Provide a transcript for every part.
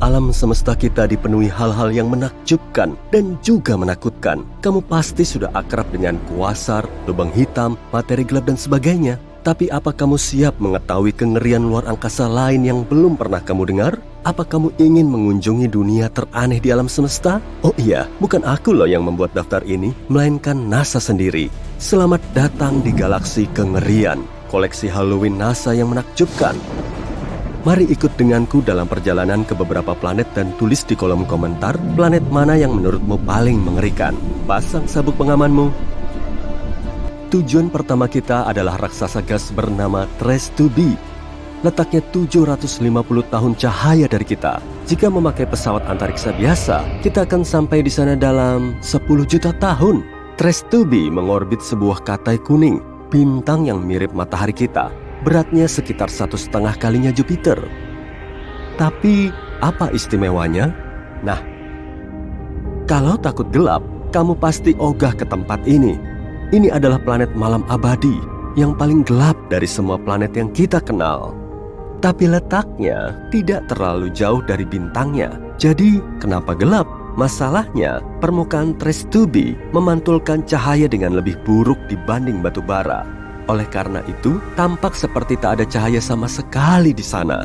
alam semesta kita dipenuhi hal-hal yang menakjubkan dan juga menakutkan. Kamu pasti sudah akrab dengan kuasar, lubang hitam, materi gelap dan sebagainya. Tapi apa kamu siap mengetahui kengerian luar angkasa lain yang belum pernah kamu dengar? Apa kamu ingin mengunjungi dunia teraneh di alam semesta? Oh iya, bukan aku loh yang membuat daftar ini, melainkan NASA sendiri. Selamat datang di galaksi kengerian, koleksi Halloween NASA yang menakjubkan. Mari ikut denganku dalam perjalanan ke beberapa planet dan tulis di kolom komentar planet mana yang menurutmu paling mengerikan. Pasang sabuk pengamanmu. Tujuan pertama kita adalah raksasa gas bernama Trace 2B. Letaknya 750 tahun cahaya dari kita. Jika memakai pesawat antariksa biasa, kita akan sampai di sana dalam 10 juta tahun. Trace 2B mengorbit sebuah katai kuning, bintang yang mirip matahari kita. Beratnya sekitar 1,5 kalinya Jupiter. Tapi apa istimewanya? Nah, kalau takut gelap, kamu pasti ogah ke tempat ini. Ini adalah planet malam abadi yang paling gelap dari semua planet yang kita kenal. Tapi letaknya tidak terlalu jauh dari bintangnya. Jadi, kenapa gelap? Masalahnya, permukaan Trace 2B memantulkan cahaya dengan lebih buruk dibanding batu bara. Oleh karena itu, tampak seperti tak ada cahaya sama sekali di sana.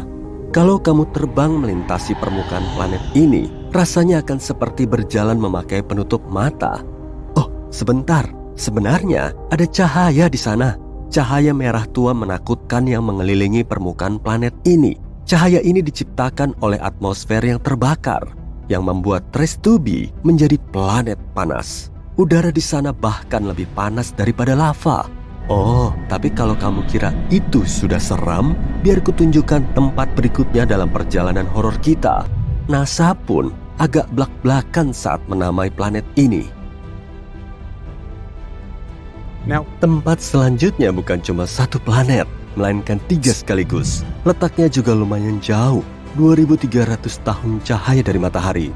Kalau kamu terbang melintasi permukaan planet ini, rasanya akan seperti berjalan memakai penutup mata. Oh, sebentar. Sebenarnya ada cahaya di sana. Cahaya merah tua menakutkan yang mengelilingi permukaan planet ini. Cahaya ini diciptakan oleh atmosfer yang terbakar, yang membuat Trace 2B menjadi planet panas. Udara di sana bahkan lebih panas daripada lava. Oh, tapi kalau kamu kira itu sudah seram, biar kutunjukkan tempat berikutnya dalam perjalanan horor kita. NASA pun agak blak-blakan saat menamai planet ini. Tempat selanjutnya bukan cuma satu planet, melainkan 3 sekaligus. Letaknya juga lumayan jauh, 2300 tahun cahaya dari matahari.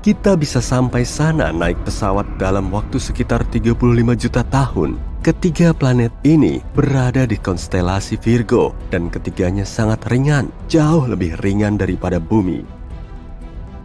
Kita bisa sampai sana naik pesawat dalam waktu sekitar 35 juta tahun. Ketiga planet ini berada di konstelasi Virgo dan ketiganya sangat ringan, jauh lebih ringan daripada bumi.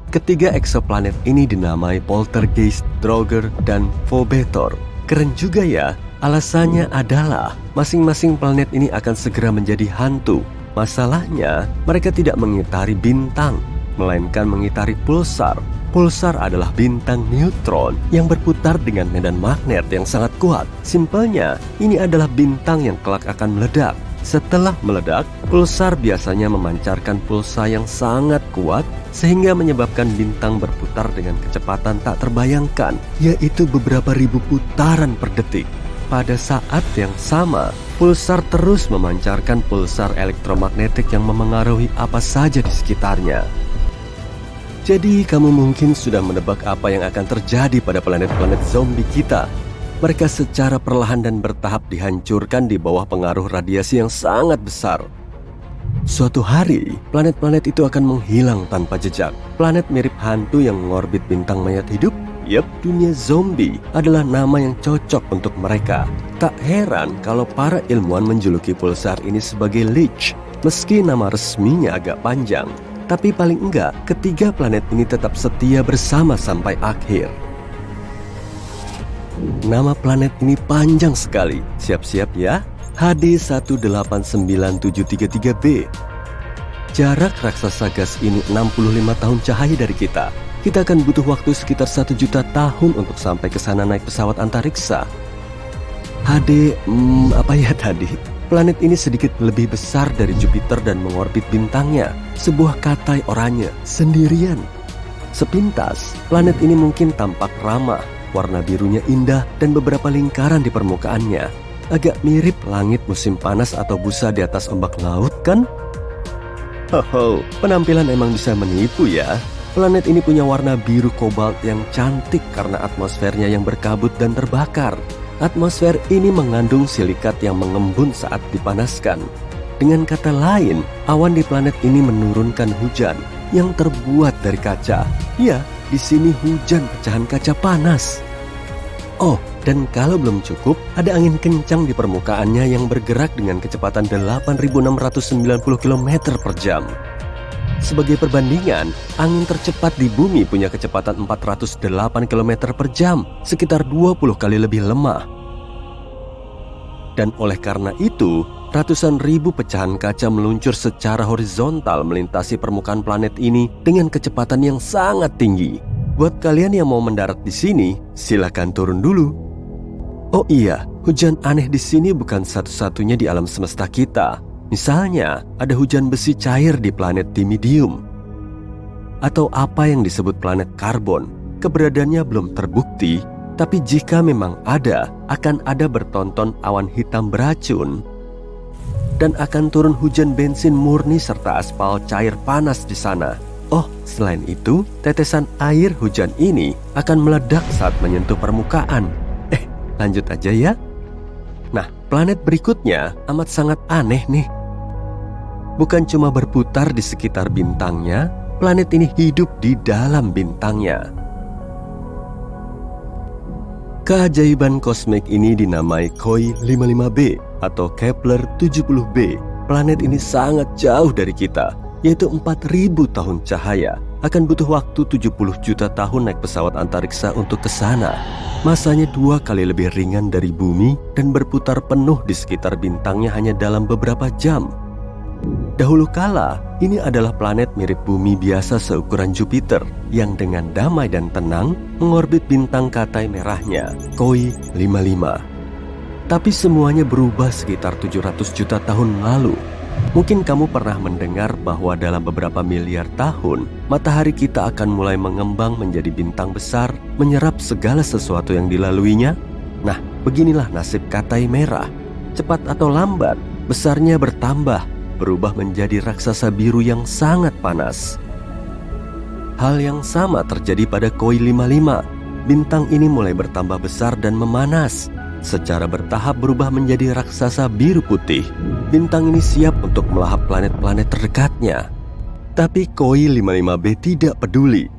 Ketiga eksoplanet ini dinamai Poltergeist, Draugr, dan Phobetor. Keren juga ya, alasannya adalah masing-masing planet ini akan segera menjadi hantu. Masalahnya, mereka tidak mengitari bintang, melainkan mengitari pulsar. Pulsar adalah bintang neutron yang berputar dengan medan magnet yang sangat kuat. Simpelnya, ini adalah bintang yang kelak akan meledak. Setelah meledak, pulsar biasanya memancarkan pulsa yang sangat kuat sehingga menyebabkan bintang berputar dengan kecepatan tak terbayangkan, yaitu beberapa ribu putaran per detik. Pada saat yang sama, pulsar terus memancarkan pulsar elektromagnetik yang memengaruhi apa saja di sekitarnya. Jadi kamu mungkin sudah menebak apa yang akan terjadi pada planet-planet zombie kita. Mereka secara perlahan dan bertahap dihancurkan di bawah pengaruh radiasi yang sangat besar. Suatu hari, planet-planet itu akan menghilang tanpa jejak. Planet mirip hantu yang mengorbit bintang mayat hidup. Yep, dunia zombie adalah nama yang cocok untuk mereka. Tak heran kalau para ilmuwan menjuluki pulsar ini sebagai Lich. Meski nama resminya agak panjang, tapi paling enggak ketiga planet ini tetap setia bersama sampai akhir. Nama planet ini panjang sekali. Siap-siap ya. HD 189733b. Jarak raksasa gas ini 65 tahun cahaya dari kita. Kita akan butuh waktu sekitar 1 juta tahun untuk sampai ke sana naik pesawat antariksa. HD, apa ya tadi? Planet ini sedikit lebih besar dari Jupiter dan mengorbit bintangnya, sebuah katai oranye, sendirian. Sepintas, planet ini mungkin tampak ramah. Warna birunya indah dan beberapa lingkaran di permukaannya. Agak mirip langit musim panas atau busa di atas ombak laut, kan? Hoho, penampilan emang bisa menipu ya. Planet ini punya warna biru kobalt yang cantik karena atmosfernya yang berkabut dan terbakar. Atmosfer ini mengandung silikat yang mengembun saat dipanaskan. Dengan kata lain, awan di planet ini menurunkan hujan yang terbuat dari kaca. Ya, di sini hujan pecahan kaca panas. Oh, dan kalau belum cukup, ada angin kencang di permukaannya yang bergerak dengan kecepatan 8.690 km per jam. Sebagai perbandingan, angin tercepat di bumi punya kecepatan 408 km per jam, sekitar 20 kali lebih lemah. Dan oleh karena itu, ratusan ribu pecahan kaca meluncur secara horizontal melintasi permukaan planet ini dengan kecepatan yang sangat tinggi. Buat kalian yang mau mendarat di sini, silakan turun dulu. Oh iya, hujan aneh di sini bukan satu-satunya di alam semesta kita. Misalnya, ada hujan besi cair di planet Dimidium. Atau apa yang disebut planet karbon. Keberadaannya belum terbukti, tapi jika memang ada, akan ada bertonton awan hitam beracun. Dan akan turun hujan bensin murni serta aspal cair panas di sana. Oh, selain itu, tetesan air hujan ini akan meledak saat menyentuh permukaan. Lanjut aja ya. Nah, planet berikutnya amat sangat aneh nih. Bukan cuma berputar di sekitar bintangnya, planet ini hidup di dalam bintangnya. Keajaiban kosmik ini dinamai KOI 55b atau Kepler 70b. Planet ini sangat jauh dari kita, yaitu 4.000 tahun cahaya. Akan butuh waktu 70 juta tahun naik pesawat antariksa untuk ke sana. Masanya 2 kali lebih ringan dari bumi dan berputar penuh di sekitar bintangnya hanya dalam beberapa jam. Dahulu kala, ini adalah planet mirip bumi biasa seukuran Jupiter yang dengan damai dan tenang mengorbit bintang Katai merahnya, KOI 55. Tapi semuanya berubah sekitar 700 juta tahun lalu. Mungkin kamu pernah mendengar bahwa dalam beberapa miliar tahun, matahari kita akan mulai mengembang menjadi bintang besar, menyerap segala sesuatu yang dilaluinya. Nah, beginilah nasib Katai merah. Cepat atau lambat, besarnya bertambah, berubah menjadi raksasa biru yang sangat panas. Hal yang sama terjadi pada KOI 55. Bintang ini mulai bertambah besar dan memanas. Secara bertahap berubah menjadi raksasa biru putih. Bintang ini siap untuk melahap planet-planet terdekatnya. Tapi KOI 55b tidak peduli.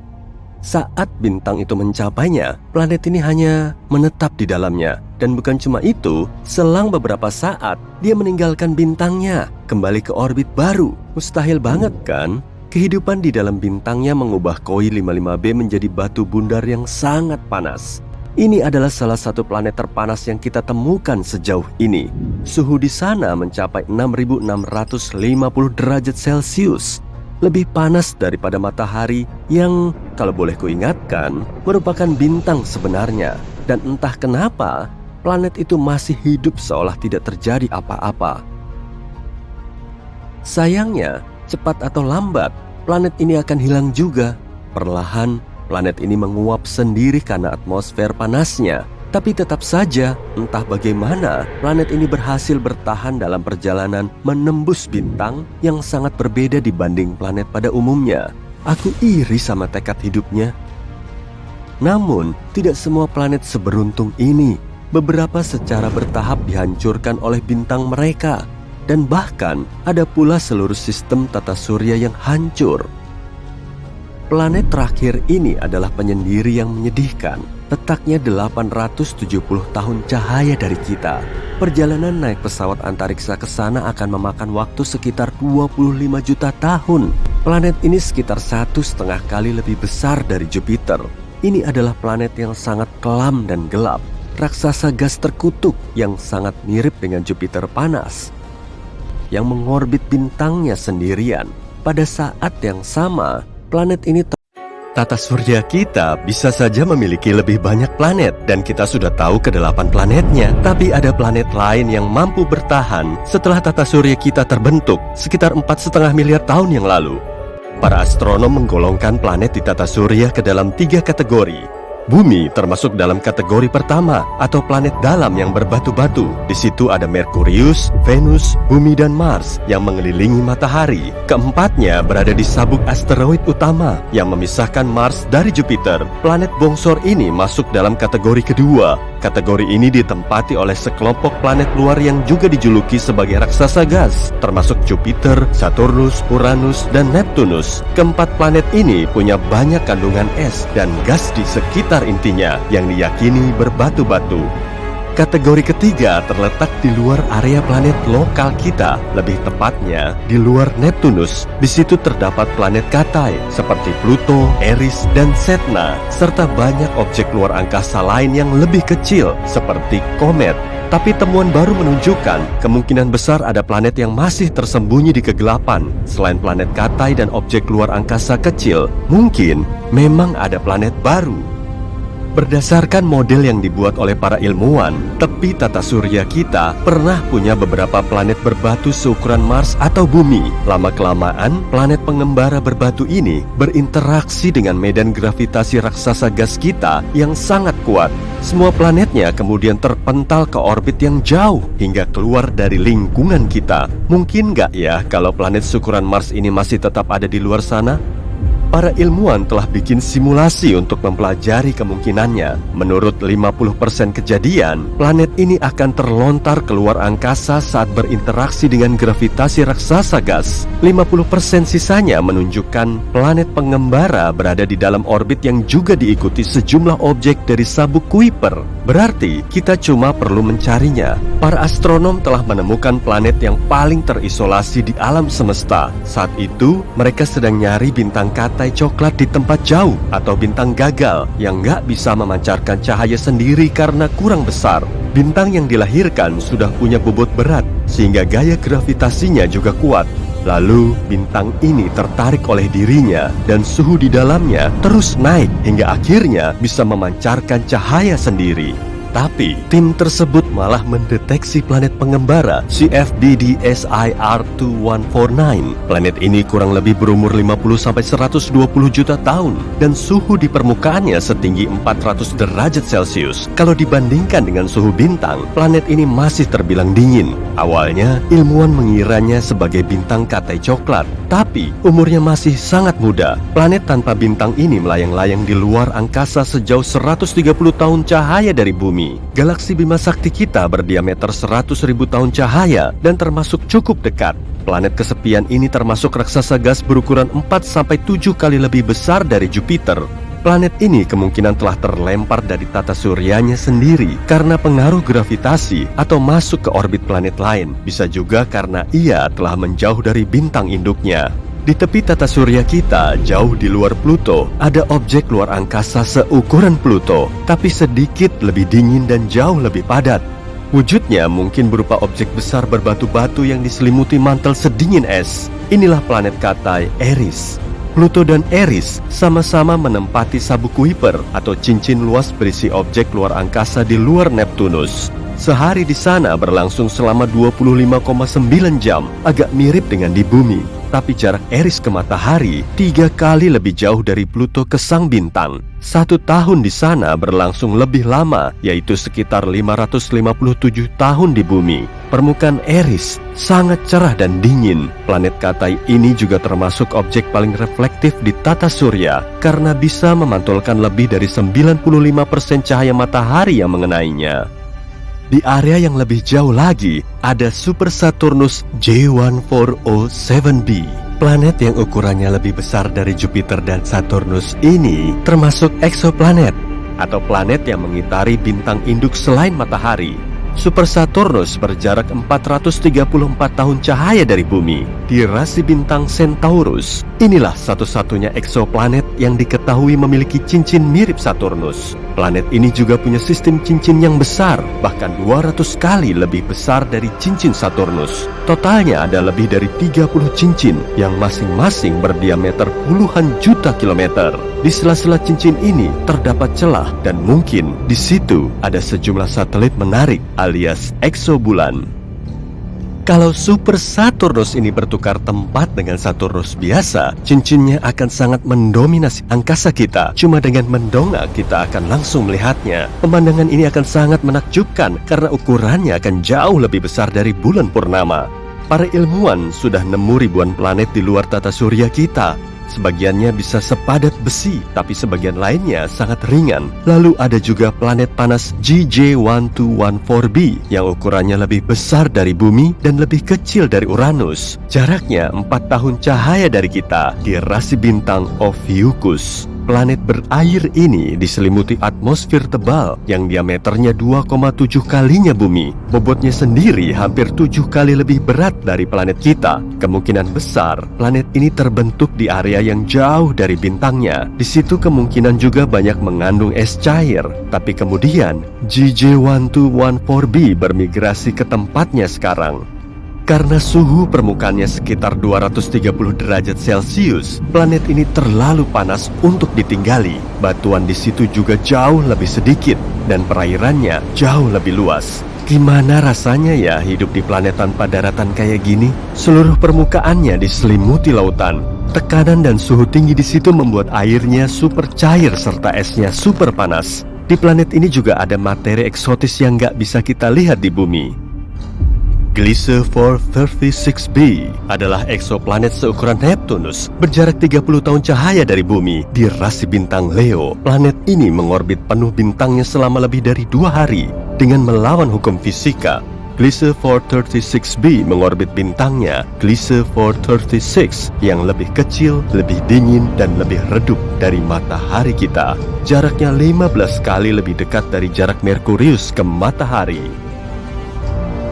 Saat bintang itu mencapainya, planet ini hanya menetap di dalamnya. Dan bukan cuma itu, selang beberapa saat, dia meninggalkan bintangnya, kembali ke orbit baru. Mustahil banget kan? Kehidupan di dalam bintangnya mengubah KOI 55b menjadi batu bundar yang sangat panas. Ini adalah salah satu planet terpanas yang kita temukan sejauh ini. Suhu di sana mencapai 6.650 derajat Celcius. Lebih panas daripada matahari yang, kalau boleh kuingatkan, merupakan bintang sebenarnya. Dan entah kenapa, planet itu masih hidup seolah tidak terjadi apa-apa. Sayangnya, cepat atau lambat, planet ini akan hilang juga. Perlahan, planet ini menguap sendiri karena atmosfer panasnya. Tapi tetap saja, entah bagaimana, planet ini berhasil bertahan dalam perjalanan menembus bintang yang sangat berbeda dibanding planet pada umumnya. Aku iri sama tekad hidupnya. Namun, tidak semua planet seberuntung ini. Beberapa secara bertahap dihancurkan oleh bintang mereka. Dan bahkan, ada pula seluruh sistem tata surya yang hancur. Planet terakhir ini adalah penyendiri yang menyedihkan. Letaknya 870 tahun cahaya dari kita. Perjalanan naik pesawat antariksa ke sana akan memakan waktu sekitar 25 juta tahun. Planet ini sekitar 1,5 kali lebih besar dari Jupiter. Ini adalah planet yang sangat kelam dan gelap. Raksasa gas terkutuk yang sangat mirip dengan Jupiter panas, yang mengorbit bintangnya sendirian. Pada saat yang sama, planet ini tata surya kita bisa saja memiliki lebih banyak planet dan kita sudah tahu ke-8 planetnya. Tapi ada planet lain yang mampu bertahan setelah tata surya kita terbentuk sekitar 4,5 miliar tahun yang lalu. Para astronom menggolongkan planet di tata surya ke dalam 3 kategori. Bumi termasuk dalam kategori pertama atau planet dalam yang berbatu-batu. Di situ ada Merkurius, Venus, Bumi dan Mars yang mengelilingi matahari. Keempatnya berada di sabuk asteroid utama yang memisahkan Mars dari Jupiter. Planet bongsor ini masuk dalam kategori kedua. Kategori ini ditempati oleh sekelompok planet luar yang juga dijuluki sebagai raksasa gas, termasuk Jupiter, Saturnus, Uranus, dan Neptunus. Keempat planet ini punya banyak kandungan es dan gas di sekitar intinya yang diyakini berbatu-batu. Kategori ketiga terletak di luar area planet lokal kita, lebih tepatnya di luar Neptunus. Di situ terdapat planet Katai seperti Pluto, Eris, dan Sedna, serta banyak objek luar angkasa lain yang lebih kecil seperti komet. Tapi temuan baru menunjukkan kemungkinan besar ada planet yang masih tersembunyi di kegelapan. Selain planet Katai dan objek luar angkasa kecil, mungkin memang ada planet baru. Berdasarkan model yang dibuat oleh para ilmuwan, tepi tata surya kita pernah punya beberapa planet berbatu seukuran Mars atau Bumi. Lama-kelamaan, planet pengembara berbatu ini berinteraksi dengan medan gravitasi raksasa gas kita yang sangat kuat. Semua planetnya kemudian terpental ke orbit yang jauh hingga keluar dari lingkungan kita. Mungkin nggak ya kalau planet seukuran Mars ini masih tetap ada di luar sana? Para ilmuwan telah bikin simulasi untuk mempelajari kemungkinannya. Menurut 50% kejadian, planet ini akan terlontar keluar angkasa saat berinteraksi dengan gravitasi raksasa gas. 50% sisanya menunjukkan planet pengembara berada di dalam orbit yang juga diikuti sejumlah objek dari sabuk Kuiper. Berarti kita cuma perlu mencarinya. Para astronom telah menemukan planet yang paling terisolasi di alam semesta. Saat itu, mereka sedang nyari bintang Katai coklat di tempat jauh atau bintang gagal yang nggak bisa memancarkan cahaya sendiri karena kurang besar. Bintang yang dilahirkan sudah punya bobot berat sehingga gaya gravitasinya juga kuat. Lalu bintang ini tertarik oleh dirinya dan suhu di dalamnya terus naik hingga akhirnya bisa memancarkan cahaya sendiri. Tapi tim tersebut malah mendeteksi planet pengembara CFDD SIR2149. Planet ini kurang lebih berumur 50-120 juta tahun dan suhu di permukaannya setinggi 400 derajat Celcius. Kalau dibandingkan dengan suhu bintang, planet ini masih terbilang dingin. Awalnya ilmuwan mengiranya sebagai bintang Katai coklat, tapi umurnya masih sangat muda. Planet tanpa bintang ini melayang-layang di luar angkasa sejauh 130 tahun cahaya dari bumi. Galaksi Bima Sakti kita berdiameter 100.000 tahun cahaya dan termasuk cukup dekat. Planet kesepian ini termasuk raksasa gas berukuran 4-7 kali lebih besar dari Jupiter. Planet ini kemungkinan telah terlempar dari tata suryanya sendiri karena pengaruh gravitasi atau masuk ke orbit planet lain. Bisa juga karena ia telah menjauh dari bintang induknya. Di tepi tata surya kita, jauh di luar Pluto, ada objek luar angkasa seukuran Pluto, tapi sedikit lebih dingin dan jauh lebih padat. Wujudnya mungkin berupa objek besar berbatu-batu yang diselimuti mantel sedingin es. Inilah planet Katai, Eris. Pluto dan Eris sama-sama menempati sabuk Kuiper atau cincin luas berisi objek luar angkasa di luar Neptunus. Sehari di sana berlangsung selama 25,9 jam, agak mirip dengan di bumi. Tapi jarak Eris ke matahari 3 kali lebih jauh dari Pluto ke sang bintang. 1 tahun di sana berlangsung lebih lama, yaitu sekitar 557 tahun di bumi. Permukaan Eris sangat cerah dan dingin. Planet Katai ini juga termasuk objek paling reflektif di tata surya karena bisa memantulkan lebih dari 95% cahaya matahari yang mengenainya. Di area yang lebih jauh lagi, ada Super Saturnus J1407b. Planet yang ukurannya lebih besar dari Jupiter dan Saturnus ini termasuk eksoplanet atau planet yang mengitari bintang induk selain matahari. Super Saturnus berjarak 434 tahun cahaya dari bumi di rasi bintang Centaurus. Inilah satu-satunya eksoplanet yang diketahui memiliki cincin mirip Saturnus. Planet ini juga punya sistem cincin yang besar, bahkan 200 kali lebih besar dari cincin Saturnus. Totalnya ada lebih dari 30 cincin yang masing-masing berdiameter puluhan juta kilometer. Di sela-sela cincin ini terdapat celah dan mungkin di situ ada sejumlah satelit menarik alias eksobulan. Kalau Super Saturnus ini bertukar tempat dengan Saturnus biasa, cincinnya akan sangat mendominasi angkasa kita. Cuma dengan mendongak kita akan langsung melihatnya. Pemandangan ini akan sangat menakjubkan karena ukurannya akan jauh lebih besar dari bulan purnama. Para ilmuwan sudah nemu ribuan planet di luar tata surya kita. Sebagiannya bisa sepadat besi, tapi sebagian lainnya sangat ringan. Lalu ada juga planet panas GJ1214b yang ukurannya lebih besar dari bumi dan lebih kecil dari Uranus. Jaraknya 4 tahun cahaya dari kita di rasi bintang Ophiuchus. planet berair ini diselimuti atmosfer tebal yang diameternya 2,7 kalinya bumi. Bobotnya sendiri hampir 7 kali lebih berat dari planet kita. Kemungkinan besar planet ini terbentuk di area yang jauh dari bintangnya. Di situ kemungkinan juga banyak mengandung es cair. Tapi kemudian GJ1214b bermigrasi ke tempatnya sekarang. Karena suhu permukaannya sekitar 230 derajat Celcius, planet ini terlalu panas untuk ditinggali. Batuan di situ juga jauh lebih sedikit dan perairannya jauh lebih luas. Gimana rasanya ya hidup di planet tanpa daratan kayak gini? Seluruh permukaannya diselimuti lautan. Tekanan dan suhu tinggi di situ membuat airnya super cair serta esnya super panas. Di planet ini juga ada materi eksotis yang nggak bisa kita lihat di bumi. Gliese 436b adalah eksoplanet seukuran Neptunus, berjarak 30 tahun cahaya dari bumi di rasi bintang Leo. Planet ini mengorbit penuh bintangnya selama lebih dari 2 hari dengan melawan hukum fisika. Gliese 436b mengorbit bintangnya Gliese 436 yang lebih kecil, lebih dingin, dan lebih redup dari matahari kita. Jaraknya 15 kali lebih dekat dari jarak Merkurius ke matahari.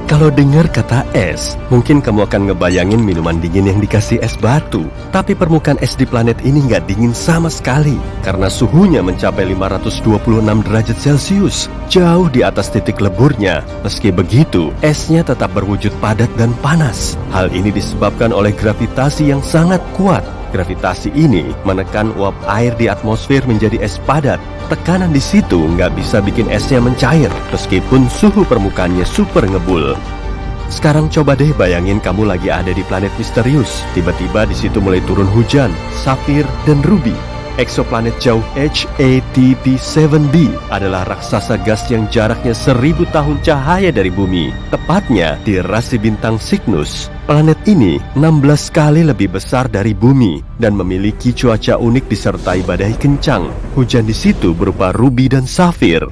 Kalau dengar kata es, mungkin kamu akan ngebayangin minuman dingin yang dikasih es batu. Tapi permukaan es di planet ini nggak dingin sama sekali, karena suhunya mencapai 526 derajat Celcius, jauh di atas titik leburnya. Meski begitu, esnya tetap berwujud padat dan panas. Hal ini disebabkan oleh gravitasi yang sangat kuat. Gravitasi ini menekan uap air di atmosfer menjadi es padat. Tekanan di situ nggak bisa bikin esnya mencair, meskipun suhu permukaannya super ngebul. Sekarang coba deh bayangin kamu lagi ada di planet misterius. Tiba-tiba di situ mulai turun hujan, safir, dan ruby. Eksoplanet jauh HATP7b adalah raksasa gas yang jaraknya 1000 tahun cahaya dari bumi, tepatnya di rasi bintang Cygnus. Planet ini 16 kali lebih besar dari bumi dan memiliki cuaca unik disertai badai kencang. Hujan di situ berupa ruby dan safir.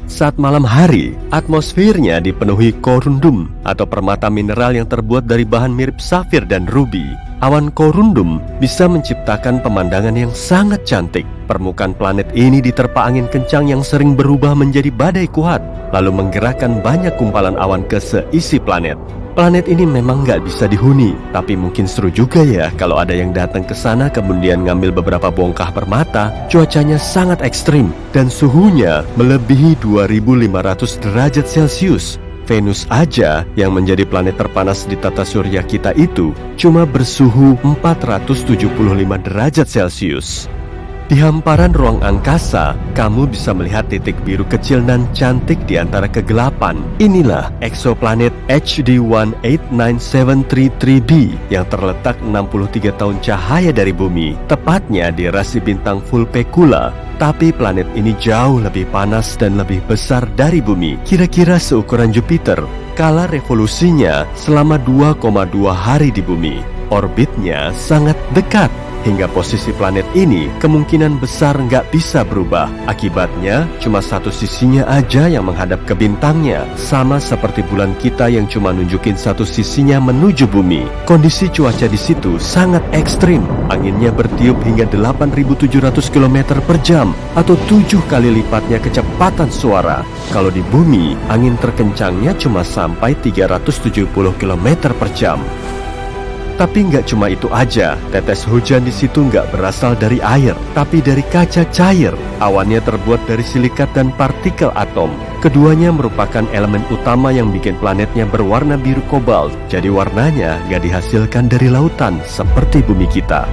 Saat malam hari, atmosfernya dipenuhi korundum atau permata mineral yang terbuat dari bahan mirip safir dan ruby. Awan korundum bisa menciptakan pemandangan yang sangat cantik. Permukaan planet ini diterpa angin kencang yang sering berubah menjadi badai kuat, lalu menggerakkan banyak gumpalan awan ke seisi planet. Planet ini memang nggak bisa dihuni, tapi mungkin seru juga ya kalau ada yang datang ke sana kemudian ngambil beberapa bongkah permata. Cuacanya sangat ekstrim dan suhunya melebihi 2500 derajat Celcius. Venus aja yang menjadi planet terpanas di tata surya kita itu cuma bersuhu 475 derajat Celcius. Di hamparan ruang angkasa, kamu bisa melihat titik biru kecil dan cantik di antara kegelapan. Inilah eksoplanet HD 189733b yang terletak 63 tahun cahaya dari bumi, tepatnya di rasi bintang Vulpecula. Tapi planet ini jauh lebih panas dan lebih besar dari bumi, kira-kira seukuran Jupiter. Kala revolusinya selama 2,2 hari di bumi. Orbitnya sangat dekat, hingga posisi planet ini kemungkinan besar nggak bisa berubah. Akibatnya, cuma satu sisinya aja yang menghadap ke bintangnya, sama seperti bulan kita yang cuma nunjukin satu sisinya menuju bumi. Kondisi cuaca di situ sangat ekstrim. Anginnya bertiup hingga 8.700 km per jam, atau 7 kali lipatnya kecepatan suara. Kalau di bumi, angin terkencangnya cuma sampai 370 km per jam. Tapi nggak cuma itu aja, tetes hujan di situ nggak berasal dari air, tapi dari kaca cair. Awannya terbuat dari silikat dan partikel atom. Keduanya merupakan elemen utama yang bikin planetnya berwarna biru kobalt. Jadi warnanya nggak dihasilkan dari lautan seperti bumi kita.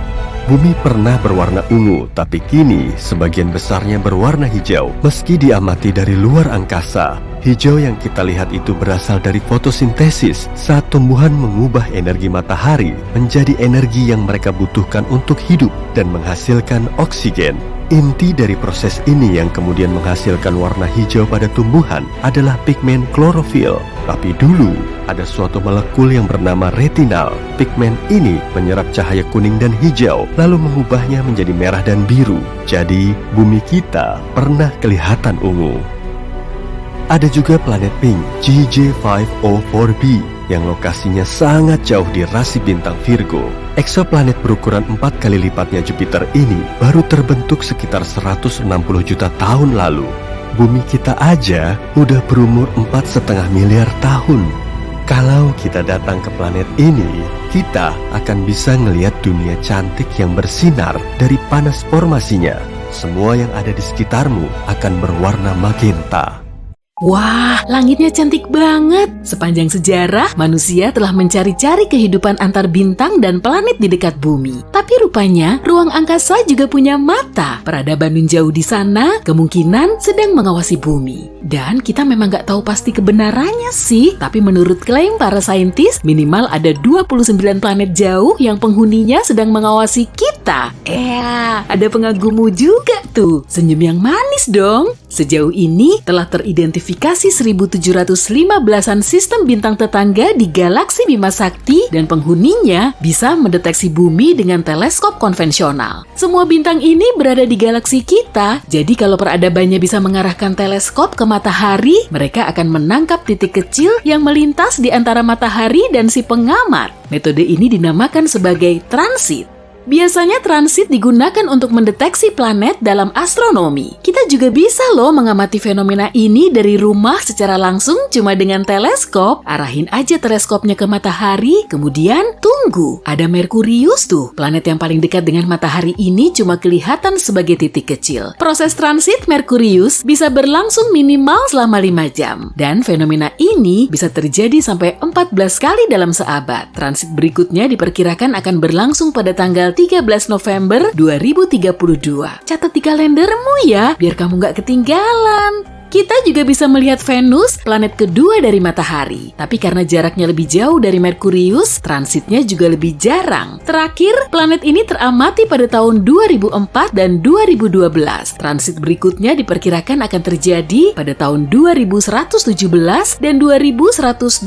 Bumi pernah berwarna ungu, tapi kini sebagian besarnya berwarna hijau. Meski diamati dari luar angkasa, hijau yang kita lihat itu berasal dari fotosintesis saat tumbuhan mengubah energi matahari menjadi energi yang mereka butuhkan untuk hidup dan menghasilkan oksigen. Inti dari proses ini yang kemudian menghasilkan warna hijau pada tumbuhan adalah pigmen klorofil. Tapi dulu ada suatu molekul yang bernama retinal. Pigmen ini menyerap cahaya kuning dan hijau, lalu mengubahnya menjadi merah dan biru. Jadi bumi kita pernah kelihatan ungu. Ada juga planet pink GJ504b yang lokasinya sangat jauh di rasi bintang Virgo. Eksoplanet berukuran 4 kali lipatnya Jupiter ini baru terbentuk sekitar 160 juta tahun lalu. Bumi kita aja udah berumur 4,5 miliar tahun. Kalau kita datang ke planet ini, kita akan bisa ngelihat dunia cantik yang bersinar dari panas formasinya. Semua yang ada di sekitarmu akan berwarna magenta. Wah, langitnya cantik banget. Sepanjang sejarah, manusia telah mencari-cari kehidupan antar bintang dan planet di dekat bumi. Tapi rupanya, ruang angkasa juga punya mata. Peradaban nun jauh di sana kemungkinan sedang mengawasi bumi. Dan kita memang nggak tahu pasti kebenarannya sih. Tapi menurut klaim para saintis, minimal ada 29 planet jauh yang penghuninya sedang mengawasi kita. Ada pengagummu juga tuh. Senyum yang manis dong. Sejauh ini telah teridentifikasi 1.715-an sistem bintang tetangga di galaksi Bima Sakti dan penghuninya bisa mendeteksi bumi dengan teleskop konvensional. Semua bintang ini berada di galaksi kita, jadi kalau peradabannya bisa mengarahkan teleskop ke matahari, mereka akan menangkap titik kecil yang melintas di antara matahari dan si pengamat. Metode ini dinamakan sebagai transit. Biasanya transit digunakan untuk mendeteksi planet dalam astronomi. Kita juga bisa loh mengamati fenomena ini dari rumah secara langsung cuma dengan teleskop. Arahin aja teleskopnya ke matahari, kemudian tunggu. Ada Merkurius tuh, planet yang paling dekat dengan matahari ini cuma kelihatan sebagai titik kecil. Proses transit Merkurius bisa berlangsung minimal selama 5 jam. Dan fenomena ini bisa terjadi sampai 14 kali dalam seabad. Transit berikutnya diperkirakan akan berlangsung pada tanggal 13 November 2032. Catat di kalendermu ya, biar kamu nggak ketinggalan. Kita juga bisa melihat Venus, planet kedua dari matahari. Tapi karena jaraknya lebih jauh dari Merkurius, transitnya juga lebih jarang. Terakhir, planet ini teramati pada tahun 2004 dan 2012. Transit berikutnya diperkirakan akan terjadi pada tahun 2117 dan 2125.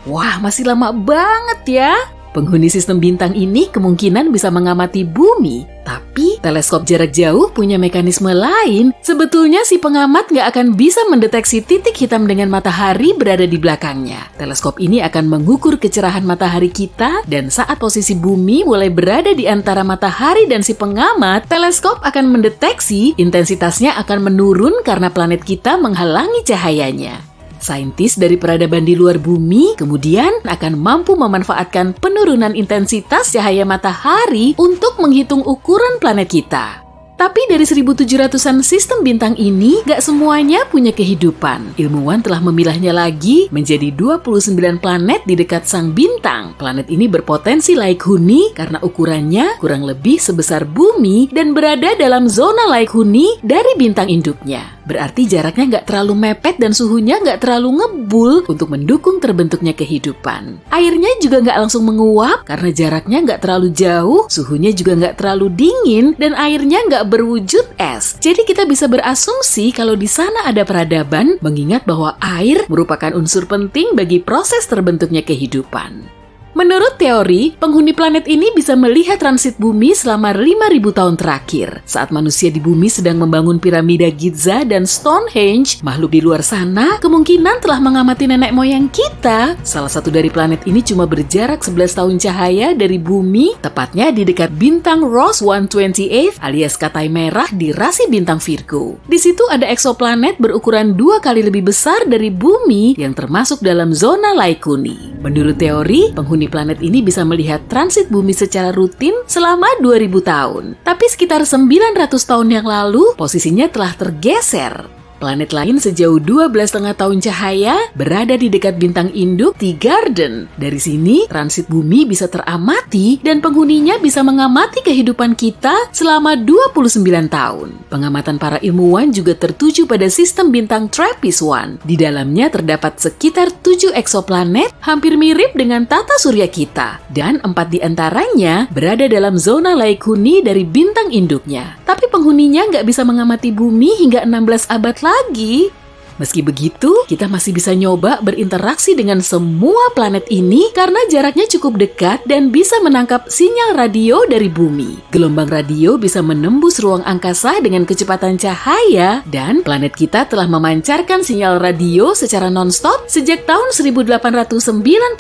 Wah, masih lama banget ya. Penghuni sistem bintang ini kemungkinan bisa mengamati bumi, tapi teleskop jarak jauh punya mekanisme lain. Sebetulnya si pengamat nggak akan bisa mendeteksi titik hitam dengan matahari berada di belakangnya. Teleskop ini akan mengukur kecerahan matahari kita, dan saat posisi bumi mulai berada di antara matahari dan si pengamat, teleskop akan mendeteksi intensitasnya akan menurun karena planet kita menghalangi cahayanya. Saintis dari peradaban di luar bumi kemudian akan mampu memanfaatkan penurunan intensitas cahaya matahari untuk menghitung ukuran planet kita. Tapi dari 1.700-an sistem bintang ini, gak semuanya punya kehidupan. Ilmuwan telah memilahnya lagi menjadi 29 planet di dekat sang bintang. Planet ini berpotensi laik huni karena ukurannya kurang lebih sebesar bumi dan berada dalam zona laik huni dari bintang induknya. Berarti jaraknya gak terlalu mepet dan suhunya gak terlalu ngebul untuk mendukung terbentuknya kehidupan. Airnya juga gak langsung menguap karena jaraknya gak terlalu jauh, suhunya juga gak terlalu dingin, dan airnya gak berwujud es. Jadi kita bisa berasumsi kalau di sana ada peradaban, mengingat bahwa air merupakan unsur penting bagi proses terbentuknya kehidupan. Menurut teori, penghuni planet ini bisa melihat transit bumi selama 5.000 tahun terakhir. Saat manusia di bumi sedang membangun piramida Giza dan Stonehenge, makhluk di luar sana kemungkinan telah mengamati nenek moyang kita. Salah satu dari planet ini cuma berjarak 11 tahun cahaya dari bumi, tepatnya di dekat bintang Ross 128 alias Katai Merah di rasi bintang Virgo. Di situ ada eksoplanet berukuran 2 kali lebih besar dari bumi yang termasuk dalam zona Laikuni. Menurut teori, penghuni planet ini bisa melihat transit bumi secara rutin selama 2000 tahun. Tapi sekitar 900 tahun yang lalu, posisinya telah tergeser. Planet lain sejauh 12,5 tahun cahaya berada di dekat bintang induk T-Garden. Dari sini, transit bumi bisa teramati dan penghuninya bisa mengamati kehidupan kita selama 29 tahun. Pengamatan para ilmuwan juga tertuju pada sistem bintang TRAPPIST-1. Di dalamnya terdapat sekitar 7 eksoplanet hampir mirip dengan tata surya kita, dan 4 di antaranya berada dalam zona Laikuni dari bintang induknya. Tapi penghuninya nggak bisa mengamati bumi hingga 16 abad lagi. Meski begitu, kita masih bisa nyoba berinteraksi dengan semua planet ini karena jaraknya cukup dekat dan bisa menangkap sinyal radio dari bumi. Gelombang radio bisa menembus ruang angkasa dengan kecepatan cahaya dan planet kita telah memancarkan sinyal radio secara non-stop sejak tahun 1895.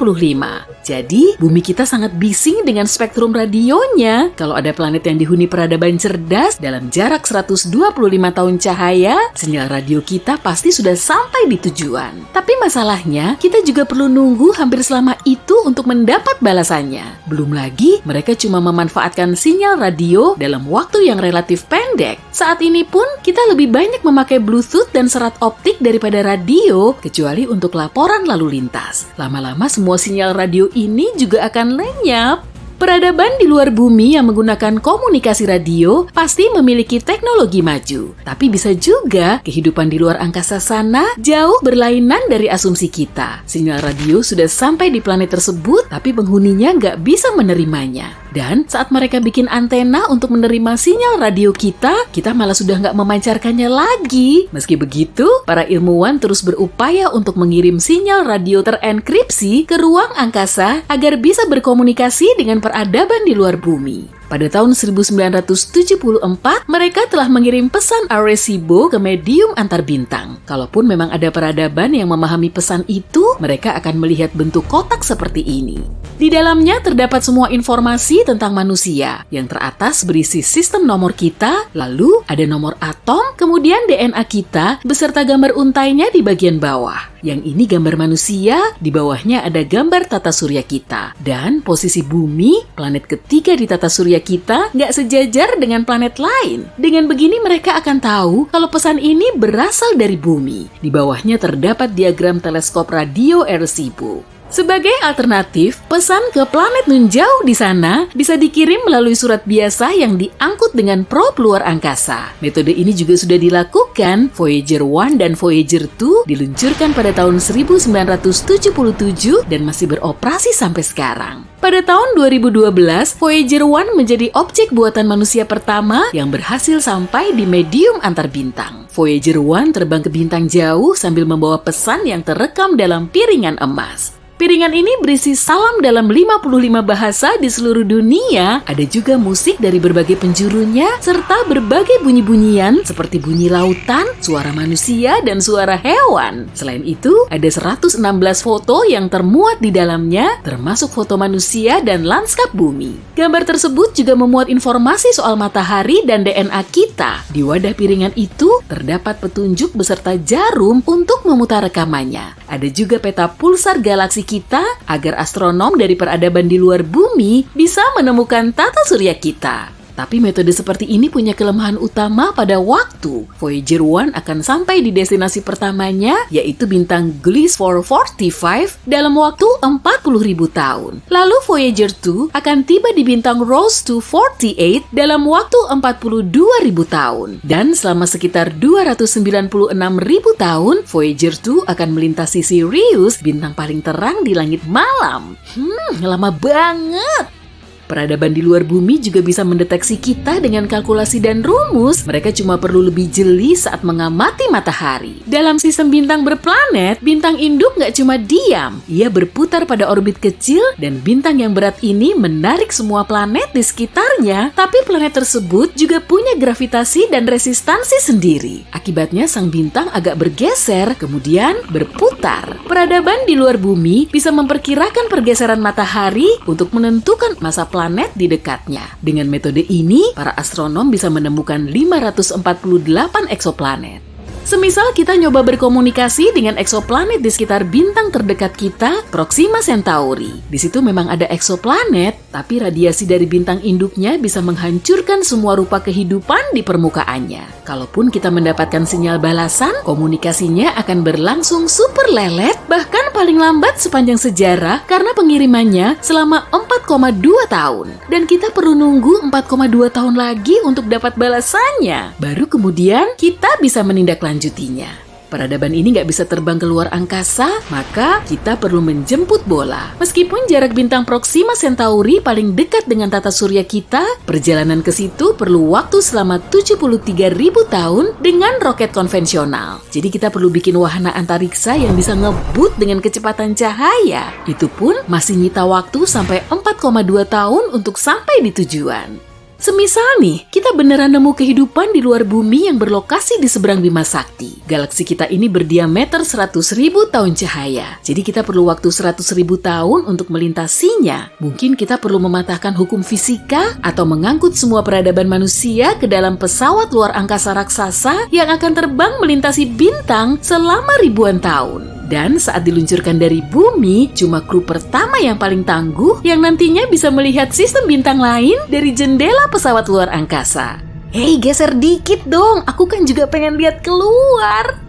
Jadi, bumi kita sangat bising dengan spektrum radionya. Kalau ada planet yang dihuni peradaban cerdas dalam jarak 125 tahun cahaya, sinyal radio kita pasti sudah sampai di tujuan. Tapi masalahnya, kita juga perlu nunggu hampir selama itu untuk mendapat balasannya. Belum lagi, mereka cuma memanfaatkan sinyal radio dalam waktu yang relatif pendek. Saat ini pun, kita lebih banyak memakai Bluetooth dan serat optik daripada radio, kecuali untuk laporan lalu lintas. Lama-lama semua sinyal radio ini juga akan lenyap. Peradaban di luar bumi yang menggunakan komunikasi radio pasti memiliki teknologi maju. Tapi bisa juga kehidupan di luar angkasa sana jauh berlainan dari asumsi kita. Sinyal radio sudah sampai di planet tersebut, tapi penghuninya nggak bisa menerimanya. Dan saat mereka bikin antena untuk menerima sinyal radio kita malah sudah nggak memancarkannya lagi. Meski begitu, para ilmuwan terus berupaya untuk mengirim sinyal radio terenkripsi ke ruang angkasa agar bisa berkomunikasi dengan peradaban di luar bumi. Pada tahun 1974, mereka telah mengirim pesan Arecibo ke medium antar bintang. Kalaupun memang ada peradaban yang memahami pesan itu, mereka akan melihat bentuk kotak seperti ini. Di dalamnya terdapat semua informasi tentang manusia. Yang teratas berisi sistem nomor kita, lalu ada nomor atom, kemudian DNA kita, beserta gambar untainya di bagian bawah. Yang ini gambar manusia, di bawahnya ada gambar tata surya kita. Dan posisi bumi, planet ketiga di tata surya kita, nggak sejajar dengan planet lain. Dengan begini mereka akan tahu kalau pesan ini berasal dari bumi. Di bawahnya terdapat diagram teleskop radio Arecibo. Sebagai alternatif, pesan ke planet nun jauh di sana bisa dikirim melalui surat biasa yang diangkut dengan probe luar angkasa. Metode ini juga sudah dilakukan. Voyager 1 dan Voyager 2 diluncurkan pada tahun 1977 dan masih beroperasi sampai sekarang. Pada tahun 2012, Voyager 1 menjadi objek buatan manusia pertama yang berhasil sampai di medium antar bintang. Voyager 1 terbang ke bintang jauh sambil membawa pesan yang terekam dalam piringan emas. Piringan ini berisi salam dalam 55 bahasa di seluruh dunia. Ada juga musik dari berbagai penjurunya, serta berbagai bunyi-bunyian seperti bunyi lautan, suara manusia, dan suara hewan. Selain itu, ada 116 foto yang termuat di dalamnya, termasuk foto manusia dan lanskap bumi. Gambar tersebut juga memuat informasi soal matahari dan DNA kita. Di wadah piringan itu, terdapat petunjuk beserta jarum untuk memutar rekamannya. Ada juga peta pulsar galaksi kita agar astronom dari peradaban di luar bumi bisa menemukan tata surya kita. Tapi metode seperti ini punya kelemahan utama pada waktu. Voyager 1 akan sampai di destinasi pertamanya, yaitu bintang Gliese 445 dalam waktu 40.000 tahun. Lalu Voyager 2 akan tiba di bintang Rosse 248 dalam waktu 42.000 tahun. Dan selama sekitar 296.000 tahun, Voyager 2 akan melintasi Sirius, bintang paling terang di langit malam. Lama banget! Peradaban di luar bumi juga bisa mendeteksi kita dengan kalkulasi dan rumus. Mereka cuma perlu lebih jeli saat mengamati matahari. Dalam sistem bintang berplanet, bintang induk nggak cuma diam. Ia berputar pada orbit kecil dan bintang yang berat ini menarik semua planet di sekitarnya. Tapi planet tersebut juga punya gravitasi dan resistansi sendiri. Akibatnya sang bintang agak bergeser, kemudian berputar. Peradaban di luar bumi bisa memperkirakan pergeseran matahari untuk menentukan masa planet di dekatnya. Dengan metode ini, para astronom bisa menemukan 548 eksoplanet. Semisal kita nyoba berkomunikasi dengan eksoplanet di sekitar bintang terdekat kita, Proxima Centauri. Di situ memang ada eksoplanet, tapi radiasi dari bintang induknya bisa menghancurkan semua rupa kehidupan di permukaannya. Kalaupun kita mendapatkan sinyal balasan, komunikasinya akan berlangsung super lelet, bahkan paling lambat sepanjang sejarah karena pengirimannya selama 4,2 tahun. Dan kita perlu nunggu 4,2 tahun lagi untuk dapat balasannya. Baru kemudian kita bisa menindaklanjutinya. peradaban ini nggak bisa terbang ke luar angkasa, maka kita perlu menjemput bola. Meskipun jarak bintang Proxima Centauri paling dekat dengan tata surya kita, perjalanan ke situ perlu waktu selama 73.000 tahun dengan roket konvensional. Jadi kita perlu bikin wahana antariksa yang bisa ngebut dengan kecepatan cahaya. Itu pun masih nyita waktu sampai 4,2 tahun untuk sampai di tujuan. Semisal nih, kita beneran nemu kehidupan di luar bumi yang berlokasi di seberang Bima Sakti. Galaksi kita ini berdiameter 100.000 tahun cahaya. Jadi kita perlu waktu 100.000 tahun untuk melintasinya. Mungkin kita perlu mematahkan hukum fisika atau mengangkut semua peradaban manusia ke dalam pesawat luar angkasa raksasa yang akan terbang melintasi bintang selama ribuan tahun. Dan saat diluncurkan dari bumi, cuma kru pertama yang paling tangguh yang nantinya bisa melihat sistem bintang lain dari jendela pesawat luar angkasa. Hei, geser dikit dong, aku kan juga pengen lihat keluar.